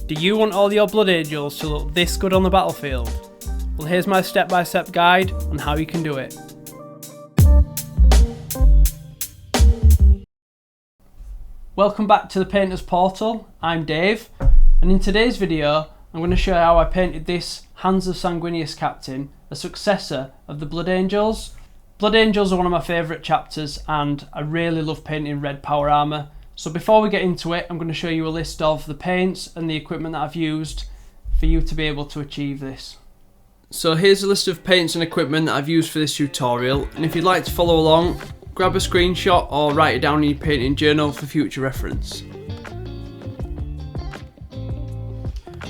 Do you want all your Blood Angels to look this good on the battlefield? Well, here's my step-by-step guide on how you can do it. Welcome back to the Painter's Portal. I'm Dave, and in today's video I'm going to show you how I painted this Hands of Sanguinius captain, a successor of the Blood Angels. Blood Angels are one of my favourite chapters and I really love painting red power armour. So before we get into it, I'm going to show you a list of the paints and the equipment that I've used for you to be able to achieve this. So here's a list of paints and equipment that I've used for this tutorial, and if you'd like to follow along, grab a screenshot or write it down in your painting journal for future reference.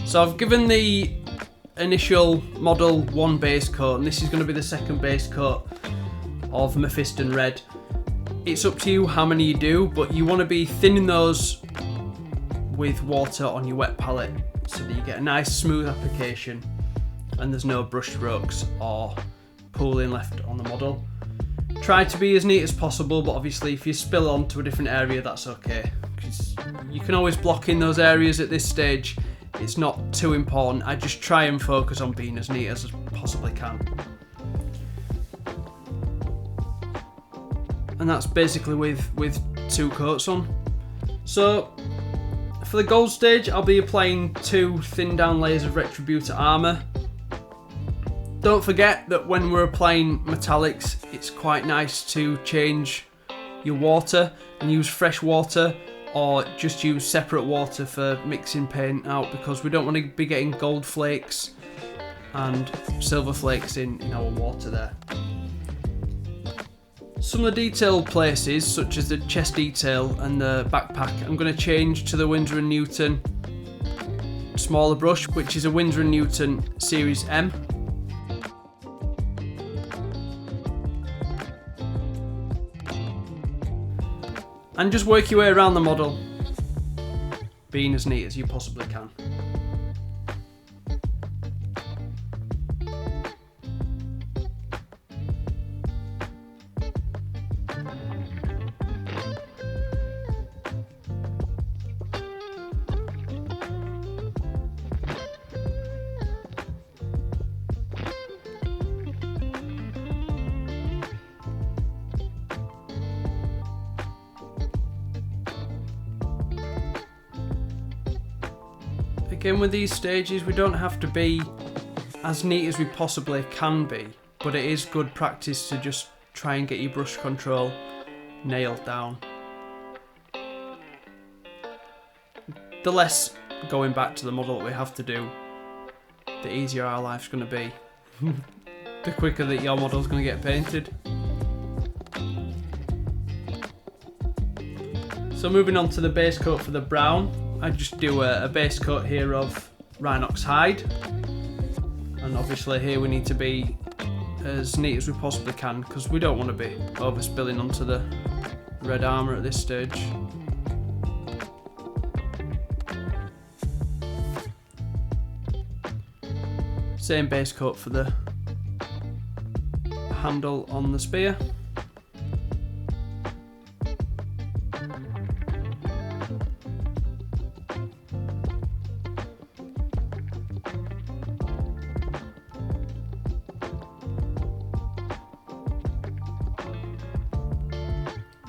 So I've given the initial model one base coat, and this is going to be the second base coat of Mephiston Red. It's up to you how many you do, but you want to be thinning those with water on your wet palette so that you get a nice smooth application and there's no brush strokes or pooling left on the model. Try to be as neat as possible, but obviously if you spill onto a different area, that's okay, because you can always block in those areas at this stage. It's not too important. I just try and focus on being as neat as I possibly can. And that's basically with two coats on. So for the gold stage, I'll be applying 2 thin down layers of Retributor armour. Don't forget that when we're applying metallics, it's quite nice to change your water and use fresh water, or just use separate water for mixing paint out, because we don't want to be getting gold flakes and silver flakes in our water there. Some of the detailed places, such as the chest detail and the backpack, I'm going to change to the Winsor & Newton smaller brush, which is a Winsor & Newton Series M. And just work your way around the model, being as neat as you possibly can. Again, with these stages, we don't have to be as neat as we possibly can be, but it is good practice to just try and get your brush control nailed down. The less going back to the model that we have to do, the easier our life's going to be. The quicker that your model's going to get painted. So moving on to the base coat for the brown, I just do a base coat here of Rhinox hide, and obviously here we need to be as neat as we possibly can, because we don't want to be overspilling onto the red armour at this stage. Same base coat for the handle on the spear.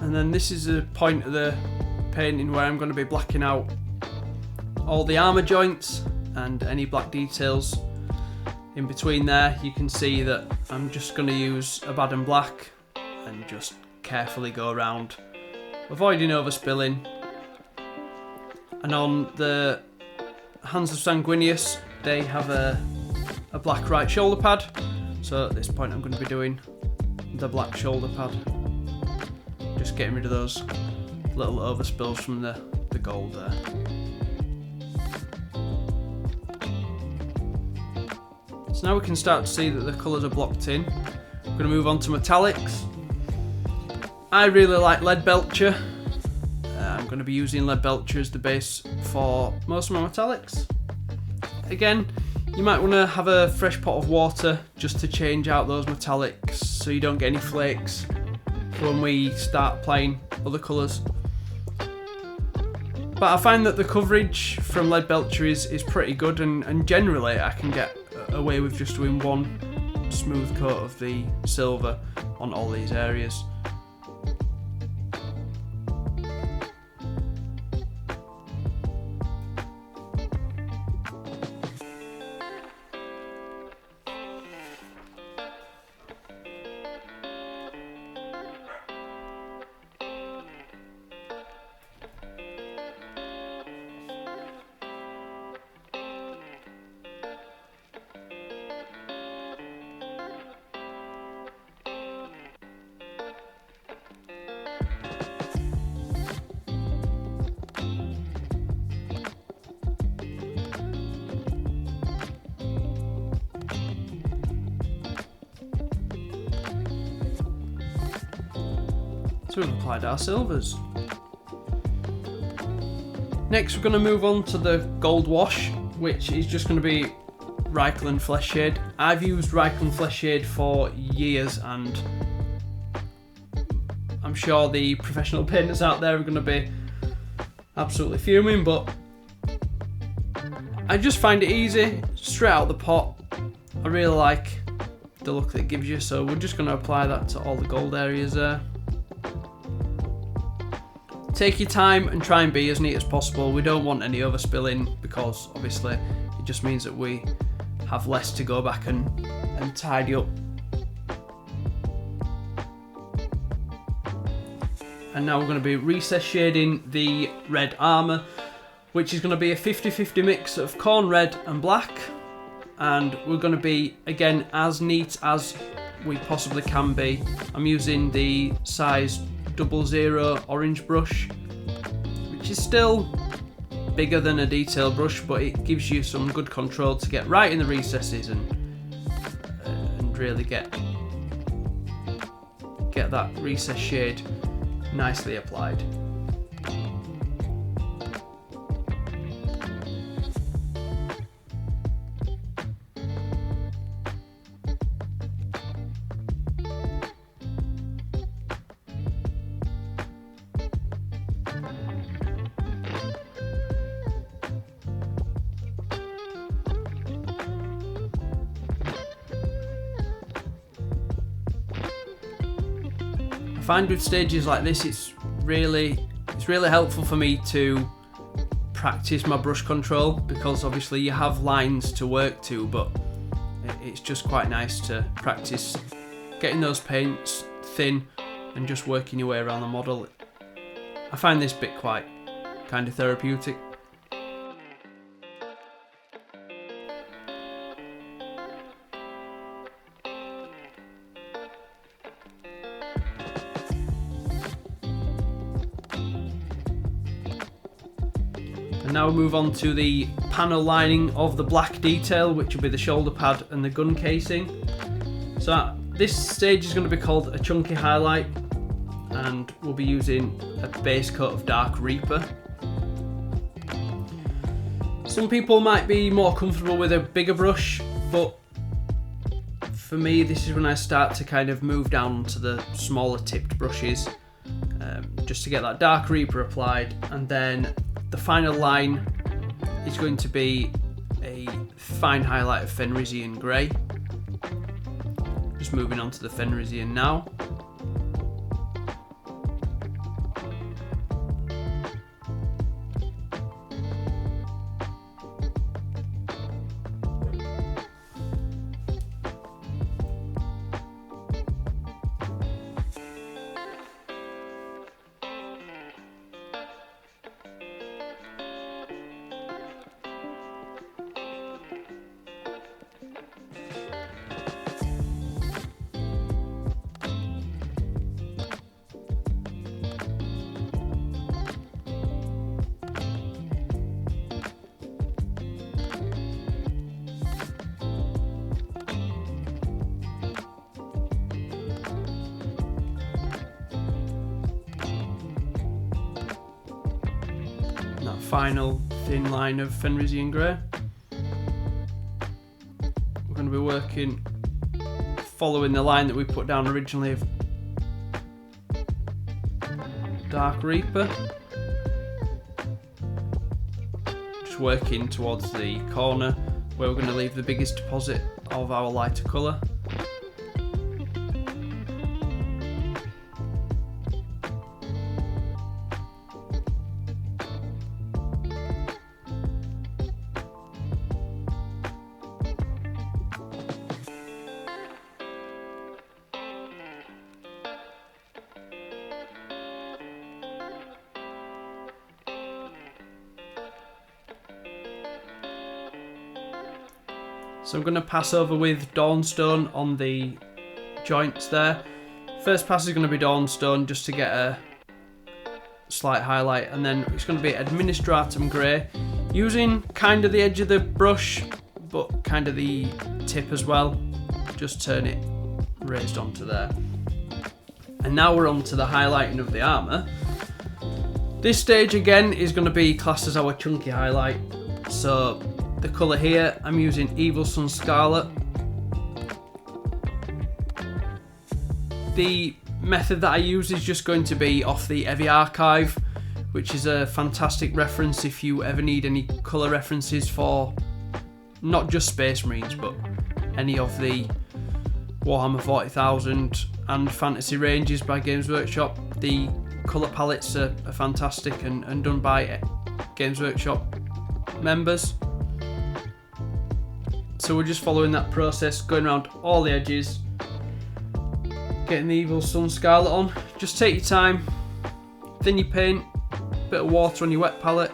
And then this is the point of the painting where I'm going to be blacking out all the armour joints and any black details in between there. You can see that I'm just going to use Abaddon Black and just carefully go around, avoiding overspilling. And on the Hands of Sanguinius, they have a black right shoulder pad, so at this point I'm going to be doing the black shoulder pad. Just getting rid of those little overspills from the gold there. So now we can start to see that the colours are blocked in. I'm going to move on to metallics. I really like Lead Belcher. I'm going to be using Lead Belcher as the base for most of my metallics. Again, you might want to have a fresh pot of water just to change out those metallics so you don't get any flakes when we start applying other colours. But I find that the coverage from Lead Belcher is pretty good, and generally I can get away with just doing one smooth coat of the silver on all these areas. So we've applied our silvers. Next we're going to move on to the gold wash, which is just going to be Reichland Flesh Shade. I've used Reichland Flesh Shade for years, and I'm sure the professional painters out there are going to be absolutely fuming, but I just find it easy, straight out the pot. I really like the look that it gives you, so we're just going to apply that to all the gold areas there. Take your time and try and be as neat as possible. We don't want any overspilling, because obviously it just means that we have less to go back and tidy up. And now we're going to be recess shading the red armour, which is going to be a 50-50 mix of corn red and black. And we're going to be, again, as neat as we possibly can be. I'm using the size 00 orange brush, which is still bigger than a detail brush, but it gives you some good control to get right in the recesses and really get that recess shade nicely applied. I find with stages like this it's really helpful for me to practice my brush control, because obviously you have lines to work to, but it's just quite nice to practice getting those paints thin and just working your way around the model. I find this bit quite kind of therapeutic. And now we move on to the panel lining of the black detail, which will be the shoulder pad and the gun casing. So this stage is going to be called a chunky highlight, and we'll be using a base coat of dark Reaper. Some people might be more comfortable with a bigger brush, but for me this is when I start to kind of move down to the smaller tipped brushes, just to get that dark Reaper applied. And then the final line is going to be a fine highlight of Fenrisian Grey. Just moving on to the Fenrisian now. That final thin line of Fenrisian Grey. We're going to be working following the line that we put down originally of dark Reaper. just working towards the corner where we're going to leave the biggest deposit of our lighter colour. So I'm going to pass over with Dawnstone on the joints there. First pass is going to be Dawnstone just to get a slight highlight, and then it's going to be Administratum Grey, using kind of the edge of the brush but kind of the tip as well. Just turn it raised onto there. And now we're on to the highlighting of the armour. This stage again is going to be classed as our chunky highlight. So the colour here, I'm using Evil Sun Scarlet. The method that I use is just going to be off the Eevee archive, which is a fantastic reference if you ever need any colour references for not just Space Marines but any of the Warhammer 40,000 and fantasy ranges by Games Workshop. The colour palettes are fantastic and done by Games Workshop members. So we're just following that process, going around all the edges, getting the Evil Sun Scarlet on. Just take your time, thin your paint, bit of water on your wet palette.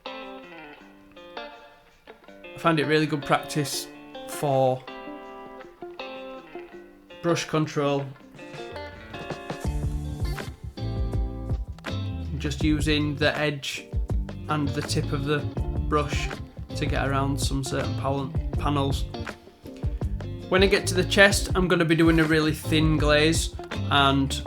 I find it really good practice for brush control. Just using the edge and the tip of the brush to get around some certain panels. When I get to the chest, I'm going to be doing a really thin glaze and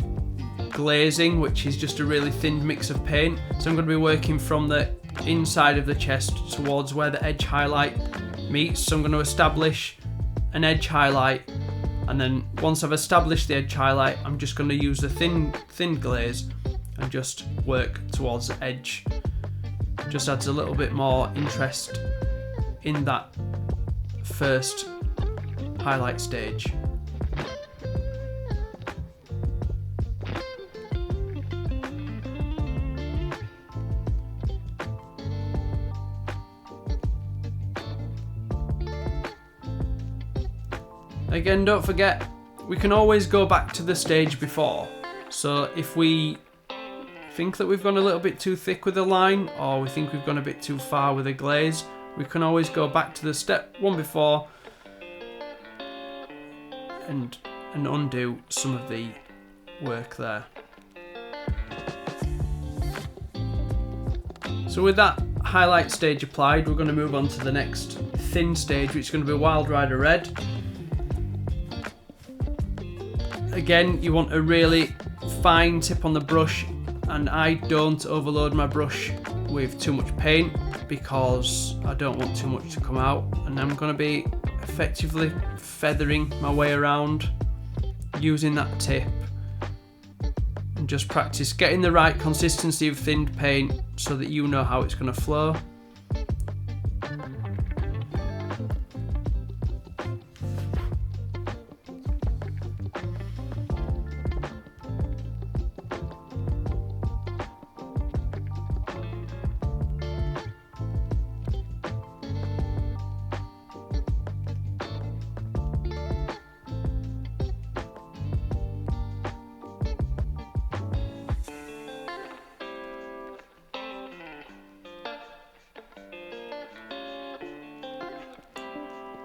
glazing, which is just a really thin mix of paint. So I'm going to be working from the inside of the chest towards where the edge highlight meets. So I'm going to establish an edge highlight, and then once I've established the edge highlight, I'm just going to use the thin glaze and just work towards the edge. Just adds a little bit more interest in that first highlight stage. Again, don't forget, we can always go back to the stage before. So if we think that we've gone a little bit too thick with the line, or we think we've gone a bit too far with the glaze, we can always go back to the step one before and undo some of the work there. So with that highlight stage applied, we're going to move on to the next thin stage, which is going to be Wild Rider Red. Again, you want a really fine tip on the brush, and I don't overload my brush with too much paint because I don't want too much to come out, and I'm going to be effectively feathering my way around using that tip, and just practice getting the right consistency of thinned paint so that you know how it's going to flow.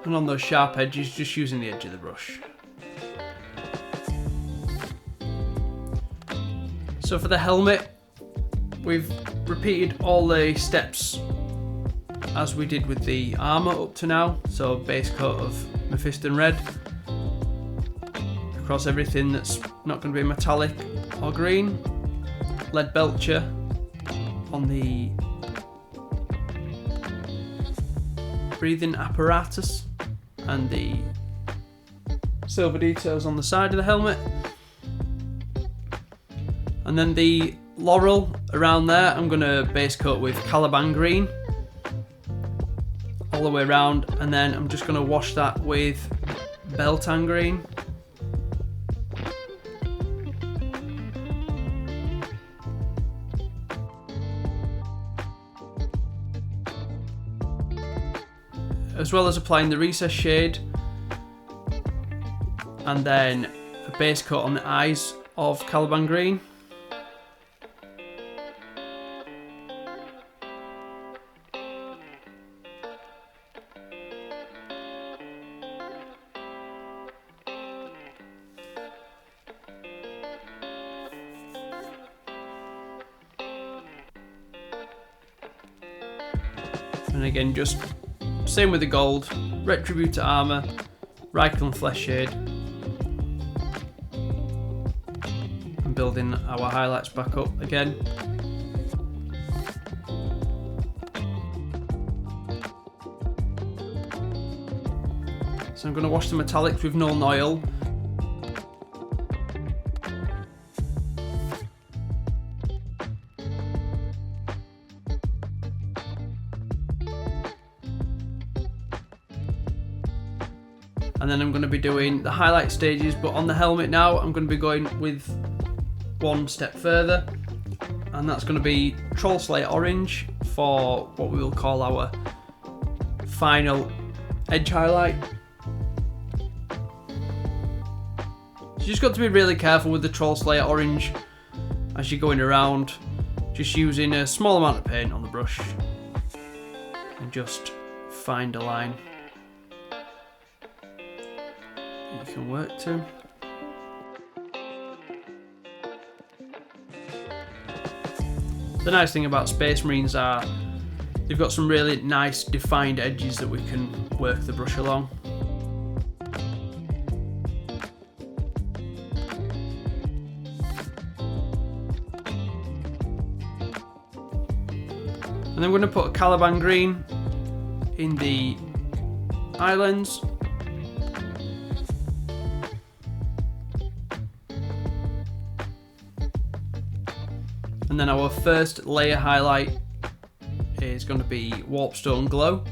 And on those sharp edges, just using the edge of the brush. So for the helmet, we've repeated all the steps as we did with the armour up to now. So base coat of Mephiston Red across everything that's not going to be metallic or green. Lead Belcher on the breathing apparatus and the silver details on the side of the helmet. And then the laurel around there, I'm going to base coat with Caliban Green. all the way around, and then I'm just going to wash that with Beltane green. As well as applying the recess shade, and then a base coat on the eyes of Caliban green. And again, just same with the gold, Retributor armor, Rykel flesh shade, and building our highlights back up again. So I'm going to wash the metallics with Nuln Oil. And then I'm going to be doing the highlight stages, but on the helmet now I'm going to be going with one step further, and that's going to be Troll Slayer Orange for what we will call our final edge highlight. So you just got to be really careful with the Troll Slayer Orange as you're going around, just using a small amount of paint on the brush and just find a line you can work to. The nice thing about Space Marines are they've got some really nice defined edges that we can work the brush along. And then we're going to put a Caliban green in the islands. And then our first layer highlight is going to be Warpstone Glow.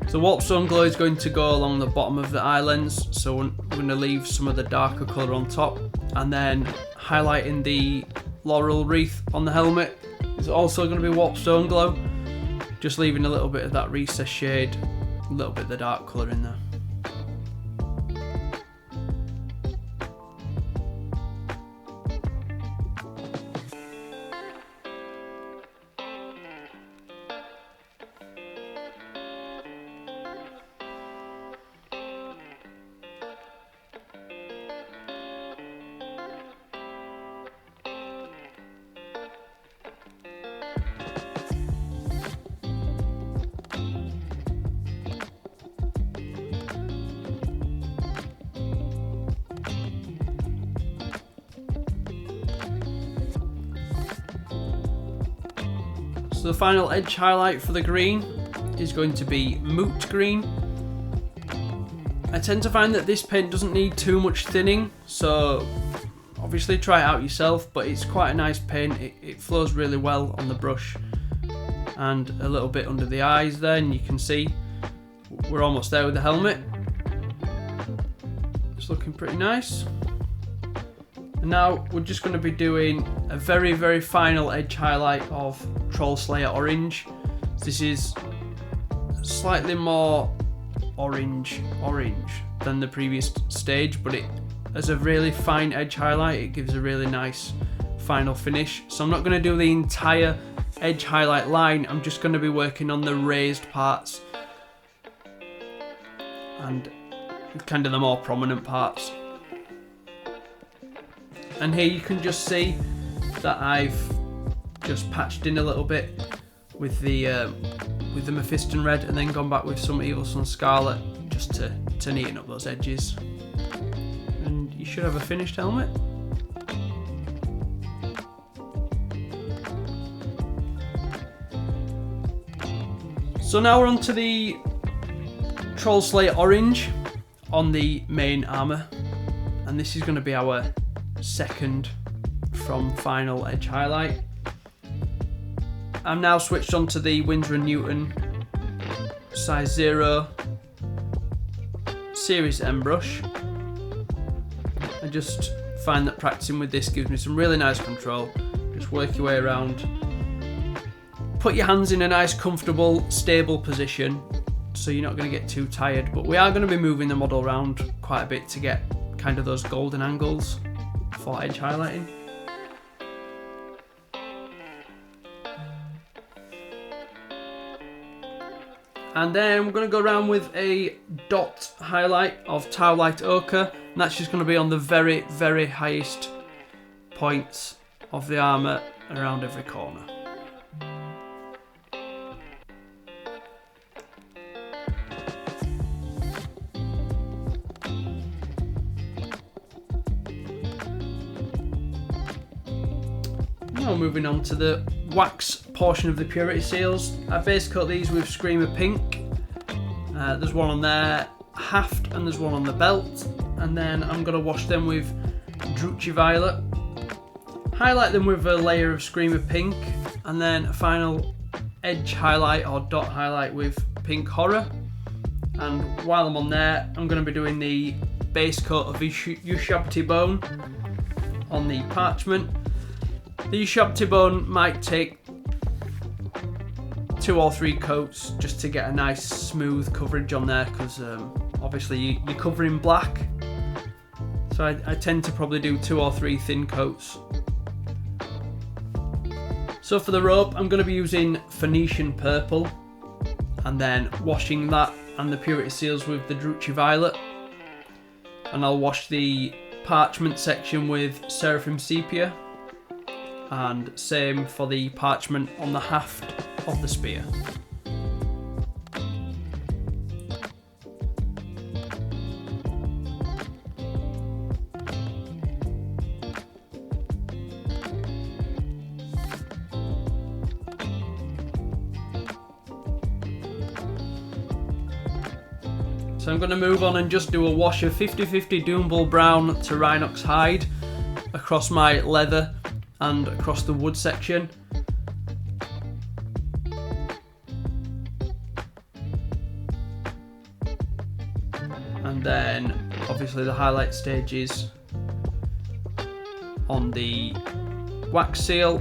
So Warpstone Glow is going to go along the bottom of the islands, so we're going to leave some of the darker colour on top, and then highlighting the laurel wreath on the helmet is also going to be Warpstone Glow, just leaving a little bit of that recess shade, a little bit of the dark colour in there. So the final edge highlight for the green is going to be Moot Green. I tend to find that this paint doesn't need too much thinning, so obviously try it out yourself, but it's quite a nice paint. It flows really well on the brush, and a little bit under the eyes there, and you can see we're almost there with the helmet. It's looking pretty nice. And now we're just going to be doing a very, very final edge highlight of Troll Slayer Orange. This is slightly more orange than the previous stage, but it as a really fine edge highlight, it gives a really nice final finish. So I'm not going to do the entire edge highlight line, I'm just going to be working on the raised parts and kind of the more prominent parts. And here you can just see that I've just patched in a little bit with the Mephiston red, and then gone back with some Evil Sun Scarlet just to neaten up those edges. And you should have a finished helmet. So now we're on to the Troll Slayer Orange on the main armour, and this is going to be our second from final edge highlight. I'm now switched on to the Winsor & Newton size 0 series M brush. I just find that practicing with this gives me some really nice control. Just work your way around. Put your hands in a nice, comfortable, stable position so you're not going to get too tired. But we are going to be moving the model around quite a bit to get kind of those golden angles for edge highlighting. And then we're going to go around with a dot highlight of Towlight Ochre, and that's just going to be on the very, very highest points of the armour around every corner. Now moving on to the wax portion of the purity seals. I base coat these with Screamer Pink. There's one on their haft and there's one on the belt, and then I'm going to wash them with Druchii Violet. Highlight them with a layer of Screamer Pink, and then a final edge highlight or dot highlight with Pink Horror. And while I'm on there, I'm going to be doing the base coat of Ushabti Bone on the parchment. The Ushabti Bone might take 2 or 3 coats just to get a nice smooth coverage on there, because obviously you're covering black, so I tend to probably do 2 or 3 thin coats. So for the rope, I'm going to be using Phoenician Purple, and then washing that and the purity seals with the Druchii Violet, and I'll wash the parchment section with Seraphim Sepia, and same for the parchment on the haft of the spear. So I'm going to move on and just do a wash of 50/50 Doombull Brown to Rhinox Hide across my leather and across the wood section. And then obviously the highlight stages on the wax seal.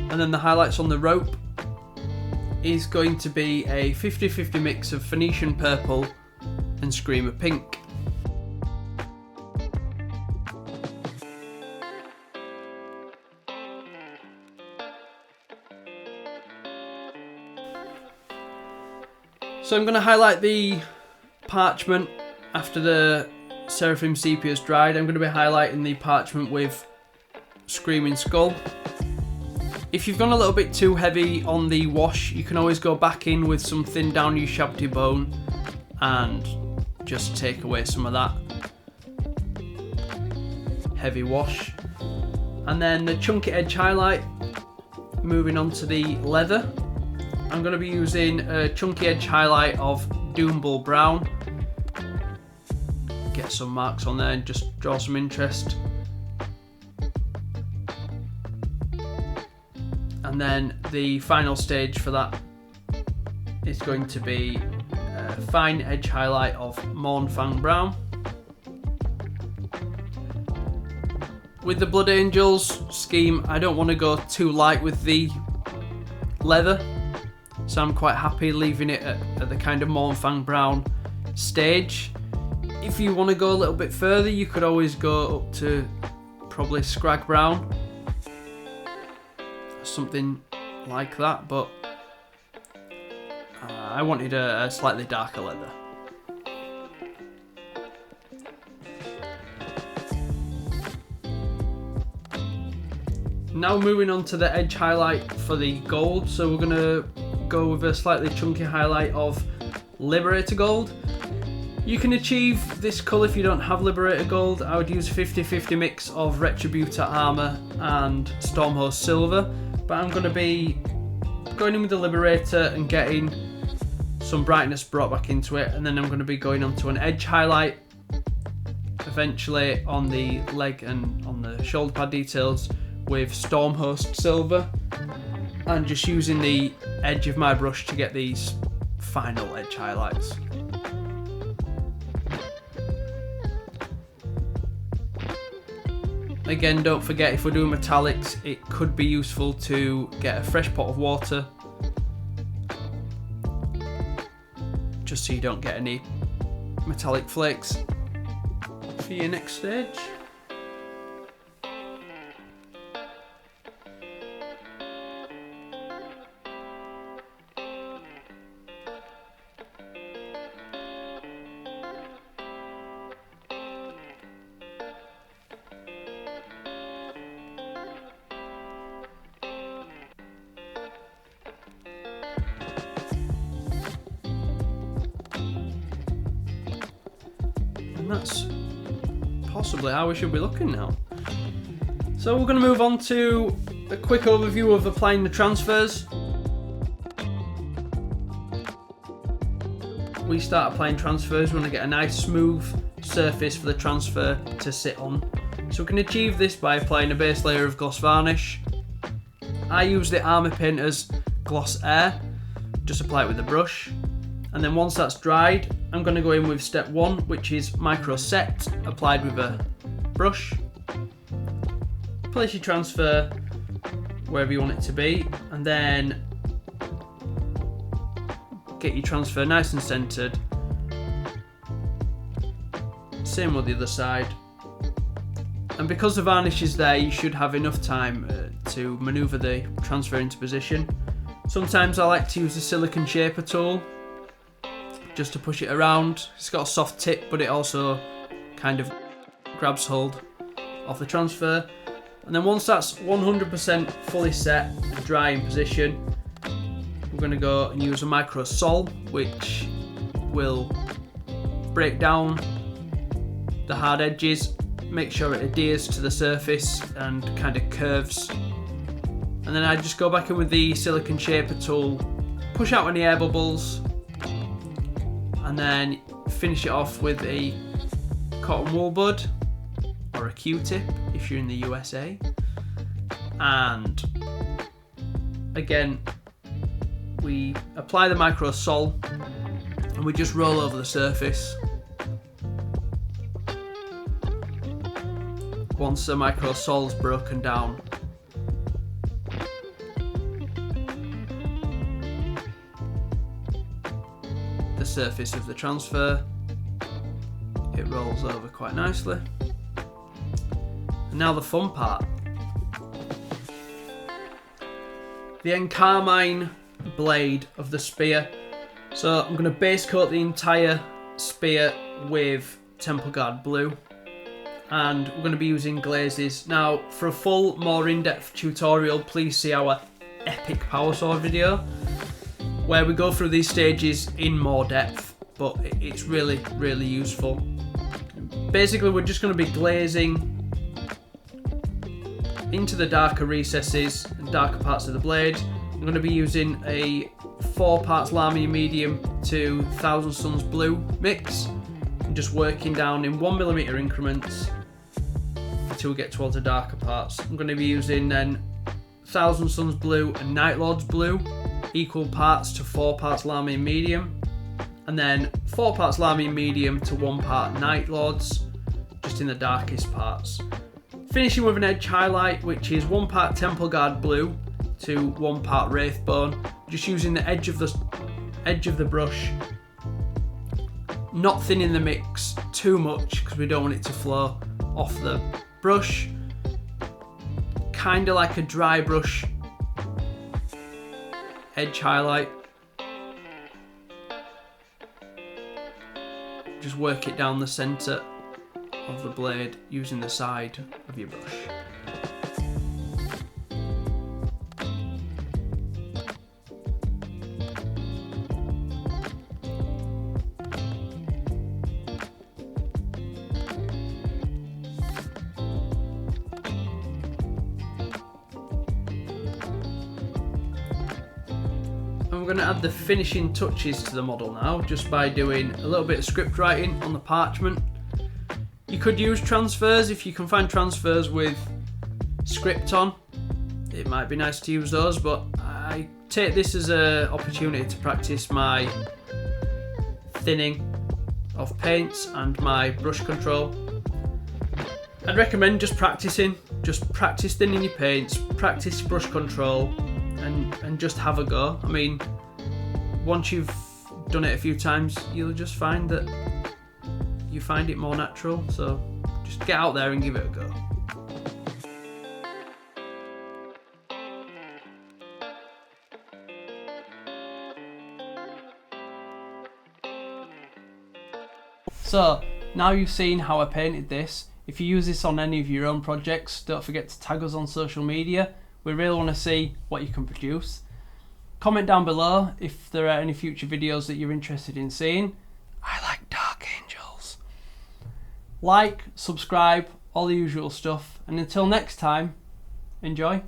And then the highlights on the rope is going to be a 50/50 mix of Phoenician Purple and Screamer Pink. So I'm going to highlight the parchment after the Seraphim Sepia has dried. I'm going to be highlighting the parchment with Screaming Skull. If you've gone a little bit too heavy on the wash, you can always go back in with some thinned down Ushabti Bone and just take away some of that heavy wash. And then the chunky edge highlight, moving on to the leather. I'm going to be using a chunky edge highlight of Doombull Brown. Get some marks on there and just draw some interest. And then the final stage for that is going to be a fine edge highlight of Mournfang Brown. With the Blood Angels scheme, I don't want to go too light with the leather, so I'm quite happy leaving it at the kind of Mournfang Brown stage. If you want to go a little bit further, you could always go up to probably Scrag Brown, something like that, but I wanted a slightly darker leather. Now moving on to the edge highlight for the gold, so we're going to go with a slightly chunky highlight of Liberator Gold. You can achieve this colour if you don't have Liberator Gold. I would use 50/50 mix of Retributor Armour and Stormhost Silver, but I'm going to be going in with the Liberator and getting some brightness brought back into it, and then I'm going to be going on to an edge highlight eventually on the leg and on the shoulder pad details with Stormhost Silver and just using the edge of my brush to get these final edge highlights. Again, don't forget, if we're doing metallics, it could be useful to get a fresh pot of water just so you don't get any metallic flakes for your next stage. And that's possibly how we should be looking now. So we're going to move on to a quick overview of applying the transfers. We start applying transfers, we want to get a nice smooth surface for the transfer to sit on. So we can achieve this by applying a base layer of gloss varnish. I use the Army Painter's Gloss Air, just apply it with a brush. And then once that's dried, I'm going to go in with step 1, which is micro set, applied with a brush. Place your transfer wherever you want it to be, and then get your transfer nice and centered. Same with the other side. And because the varnish is there, you should have enough time to maneuver the transfer into position. Sometimes I like to use the silicone shaper tool just to push it around. It's got a soft tip, but it also kind of grabs hold of the transfer. And then once that's 100% fully set and dry in position, we're going to go and use a micro sol, which will break down the hard edges, make sure it adheres to the surface and kind of curves. And then I just go back in with the silicone shaper tool, push out any air bubbles, and then finish it off with a cotton wool bud or a Q-tip if you're in the USA. And again, we apply the micro sol and we just roll over the surface. Once the micro sol's broken down, the surface of the transfer, it rolls over quite nicely. And now the fun part. The encarmine blade of the spear. So I'm going to base coat the entire spear with Temple Guard blue, and we're going to be using glazes. Now, for a full, more in-depth tutorial, please see our epic power sword video, where we go through these stages in more depth, but it's really, really useful. Basically, we're just going to be glazing into the darker recesses and darker parts of the blade. I'm going to be using a 4 parts Lamy medium to 1000 Suns blue mix, and just working down in 1mm increments until we get towards the darker parts. I'm going to be using then 1000 Suns blue and Night Lord's blue, equal parts to 4 parts Lamy medium, and then 4 parts Lamy medium to 1 part Night Lords, just in the darkest parts. Finishing with an edge highlight, which is 1 part Temple Guard blue to 1 part Wraithbone, just using the edge of the brush, not thinning the mix too much because we don't want it to flow off the brush, kind of like a dry brush edge highlight. Just work it down the centre of the blade using the side of your brush. And we're going to add the finishing touches to the model now, just by doing a little bit of script writing on the parchment. You could use transfers if you can find transfers with script on, it might be nice to use those, but I take this as an opportunity to practice my thinning of paints and my brush control. I'd recommend just practicing, just practice thinning your paints, practice brush control, and just have a go. I mean, once you've done it a few times, you'll just find that you find it more natural, so just get out there and give it a go. So, now you've seen how I painted this, if you use this on any of your own projects, don't forget to tag us on social media. We really want to see what you can produce. Comment down below if there are any future videos that you're interested in seeing. I like dark angels. Like, subscribe, all the usual stuff, and until next time, enjoy.